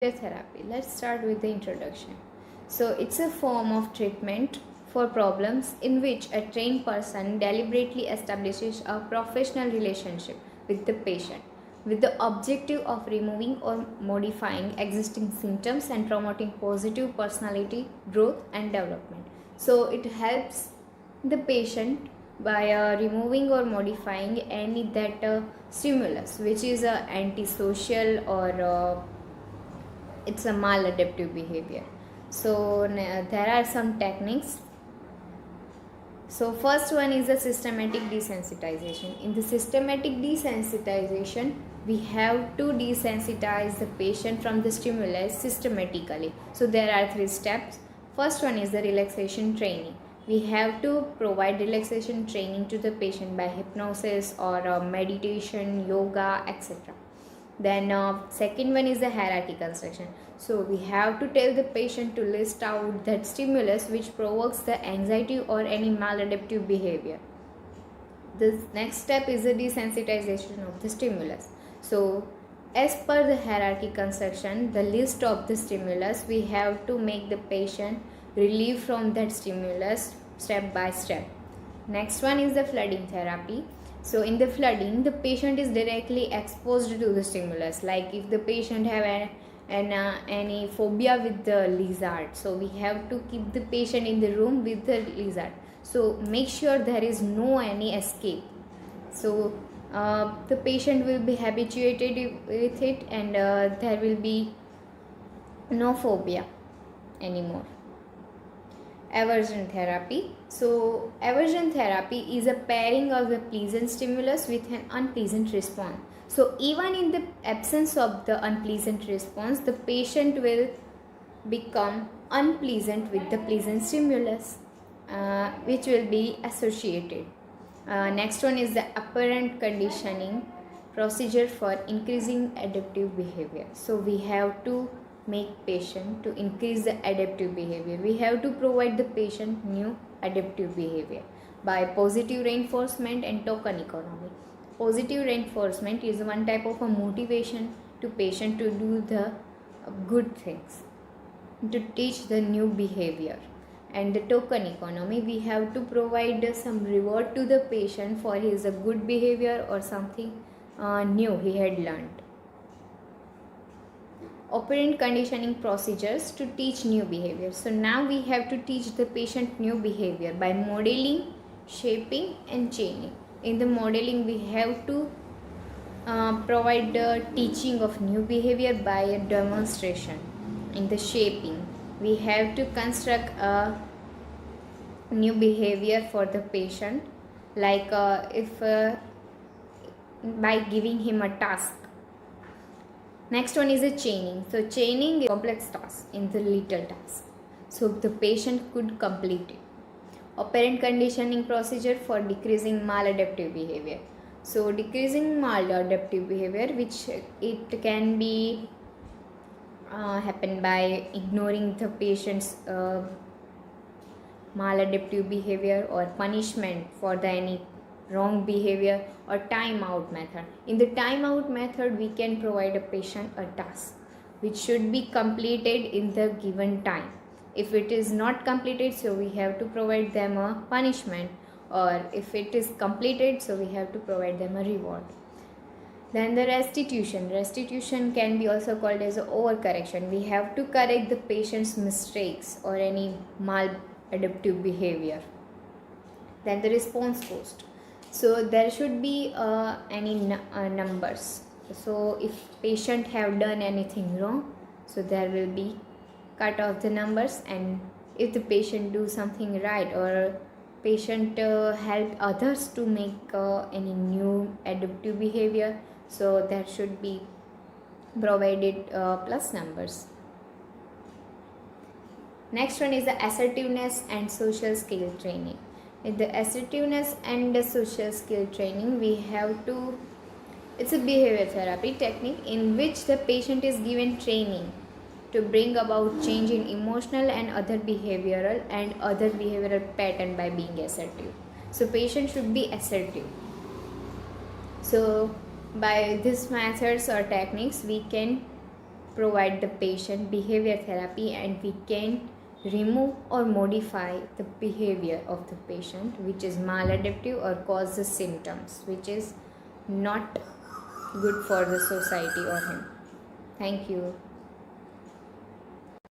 Therapy. Let's start with the introduction. So, it's a form of treatment for problems in which a trained person deliberately establishes a professional relationship with the patient with the objective of removing or modifying existing symptoms and promoting positive personality growth and development. So, it helps the patient by removing or modifying any that stimulus which is antisocial or it's a maladaptive behavior. So there are some techniques. So first one is the systematic desensitization. In the systematic desensitization, we have to desensitize the patient from the stimulus systematically. So there are three steps. First one is the relaxation training. We have to provide relaxation training to the patient by hypnosis or meditation, yoga, etc. Then second one is the hierarchy construction. So we have to tell the patient to list out that stimulus which provokes the anxiety or any maladaptive behavior. The next step is the desensitization of the stimulus. So as per the hierarchy construction, the list of the stimulus, we have to make the patient relieve from that stimulus step by step. Next one is the flooding therapy. So in the flooding, the patient is directly exposed to the stimulus. Like if the patient have any phobia with the lizard, so we have to keep the patient in the room with the lizard. So make sure there is no any escape. So the patient will be habituated with it, and there will be no phobia anymore. Aversion therapy. So aversion therapy is a pairing of the pleasant stimulus with an unpleasant response. So even in the absence of the unpleasant response, the patient will become unpleasant with the pleasant stimulus, which will be associated. Next one is the operant conditioning procedure for increasing adaptive behavior. So we have to make patient to increase the adaptive behavior. We have to provide the patient new adaptive behavior by positive reinforcement and token economy. Positive reinforcement is one type of a motivation to patient to do the good things, to teach the new behavior. And the token economy, we have to provide some reward to the patient for his good behavior or something new he had learned. Operant conditioning procedures to teach new behavior. So now we have to teach the patient new behavior by modeling, shaping and chaining. In the modeling, we have to provide the teaching of new behavior by a demonstration. In the shaping, we have to construct a new behavior for the patient, like if by giving him a task. Next one is the chaining. So chaining is complex task in the little task, so the patient could complete it. Operant conditioning procedure for decreasing maladaptive behavior. So decreasing maladaptive behavior, which it can be happen by ignoring the patient's maladaptive behavior or punishment for the any wrong behavior or timeout method. In the timeout method, we can provide a patient a task which should be completed in the given time. If it is not completed, so we have to provide them a punishment, or if it is completed, so we have to provide them a reward. Then the restitution. Restitution can be also called as a overcorrection. We have to correct the patient's mistakes or any maladaptive behavior. Then the response post. So there should be any numbers. So if patient have done anything wrong, so there will be cut off the numbers, and if the patient do something right or patient help others to make any new adaptive behavior, so there should be provided plus numbers. Next one is the assertiveness and social skill training. In the assertiveness and the social skill training, we have to, it's a behavior therapy technique in which the patient is given training to bring about change in emotional and other behavioral pattern by being assertive. So patient should be assertive. So by these methods or techniques, we can provide the patient behavior therapy, and we can remove or modify the behavior of the patient which is maladaptive or causes symptoms which is not good for the society or him. Thank you.